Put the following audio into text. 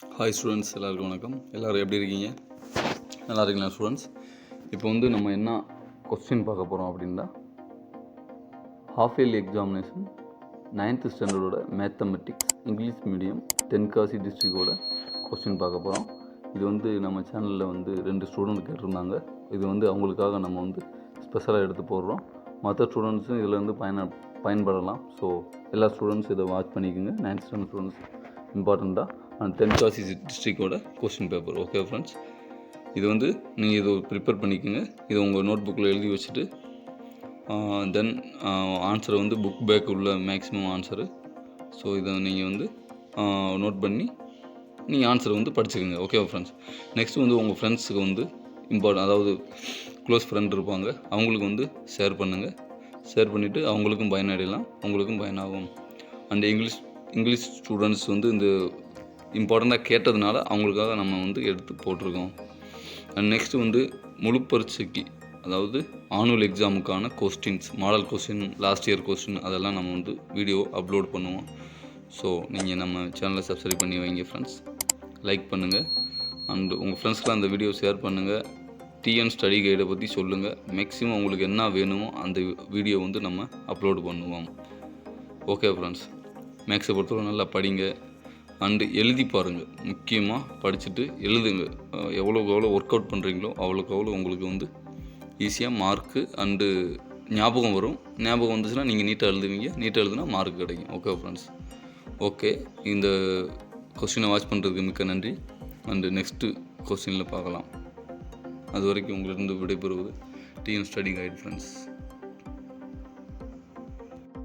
Hi students, எல்லாருக்கும் வணக்கம். எல்லோரும் எப்படி இருக்கீங்க? நல்லா இருக்கீங்களா ஸ்டூடெண்ட்ஸ்? இப்போ வந்து நம்ம என்ன கொஸ்டின் பார்க்க போகிறோம் அப்படின்னா, ஹாஃப் இயர்லி எக்ஸாமினேஷன் 9th ஸ்டாண்டர்டோட மேத்தமெட்டிக்ஸ் இங்கிலீஷ் மீடியம் தென்காசி டிஸ்ட்ரிக்டோட கொஸ்டின் பார்க்க போகிறோம். இது வந்து நம்ம சேனலில் வந்து 2 ஸ்டூடெண்ட் கேட்டிருந்தாங்க. இது வந்து அவங்களுக்காக நம்ம வந்து ஸ்பெஷலாக எடுத்து போடுறோம். மற்ற ஸ்டூடெண்ட்ஸும் இதில் வந்து பயன்படலாம். ஸோ எல்லா ஸ்டூடெண்ட்ஸும் இதை வாட்ச் பண்ணிக்கோங்க. 9th ஸ்டாண்டர்ட் ஸ்டூடெண்ட்ஸ் இம்பார்ட்டண்ட்டாக அண்ட் தென்காசி டிஸ்ட்ரிக்டோட கொஸ்டின் பேப்பர். ஓகே ஃப்ரெண்ட்ஸ், இது வந்து நீங்கள் இதை ப்ரிப்பேர் பண்ணிக்கோங்க. இதை உங்கள் நோட் புக்கில் எழுதி வச்சுட்டு தென் ஆன்சரை வந்து புக் பேக் உள்ள மேக்ஸிமம் ஆன்சரு. ஸோ இதை நீங்கள் வந்து நோட் பண்ணி நீங்கள் ஆன்சரை வந்து படிச்சுக்கோங்க. ஓகே ஃப்ரெண்ட்ஸ், நெக்ஸ்ட் வந்து உங்கள் ஃப்ரெண்ட்ஸுக்கு வந்து அதாவது க்ளோஸ் ஃப்ரெண்ட் இருப்பாங்க, அவங்களுக்கு வந்து ஷேர் பண்ணுங்கள். ஷேர் பண்ணிவிட்டு அவங்களுக்கும் பயனடையலாம், உங்களுக்கும் பயனாகும். அண்ட் இங்கிலீஷ் ஸ்டூடெண்ட்ஸ் வந்து இந்த இம்பார்ட்டண்ட்டாக கேட்டதுனால அவங்களுக்காக நம்ம வந்து எடுத்து போட்டிருக்கோம். அண்ட் நெக்ஸ்ட்டு வந்து முழு பரீட்சைக்கு, அதாவது ஆனுவல் எக்ஸாமுக்கான questions, model question, last year question, அதெல்லாம் நம்ம வந்து வீடியோ அப்லோட் பண்ணுவோம். ஸோ நீங்கள் நம்ம சேனலை சப்ஸ்கிரைப் பண்ணி வைங்க ஃப்ரெண்ட்ஸ். லைக் பண்ணுங்கள் அண்ட் உங்கள் ஃப்ரெண்ட்ஸ்க்கெலாம் அந்த வீடியோ ஷேர் பண்ணுங்கள். டிஎன் ஸ்டடி கைடை பற்றி சொல்லுங்கள். மேக்ஸிமம் உங்களுக்கு என்ன வேணுமோ அந்த வீடியோ வந்து நம்ம அப்லோடு பண்ணுவோம். ஓகே ஃப்ரெண்ட்ஸ், மேக்ஸை பொறுத்தவரை நல்லா படிங்க அண்டு எழுதி பாருங்கள். முக்கியமாக படிச்சுட்டு எழுதுங்க. எவ்வளோக்கு எவ்வளோ ஒர்க் அவுட் பண்ணுறீங்களோ அவ்வளோக்கு எவ்வளோ உங்களுக்கு வந்து ஈஸியாக மார்க்கு அண்டு ஞாபகம் வரும். ஞாபகம் வந்துச்சுன்னா நீங்கள் நீட்டாக எழுதுவீங்க. நீட்டாக எழுதுனா மார்க் கிடைக்கும். ஓகே ஃப்ரெண்ட்ஸ், ஓகே, இந்த கொஸ்டினை வாட்ச் பண்ணுறதுக்கு மிக்க நன்றி. அண்டு நெக்ஸ்ட்டு கொஸ்டினில் பார்க்கலாம். அது வரைக்கும் உங்களிருந்து விடைபெறுவது டிஎன் ஸ்டடி கைட் ஃப்ரெண்ட்ஸ்.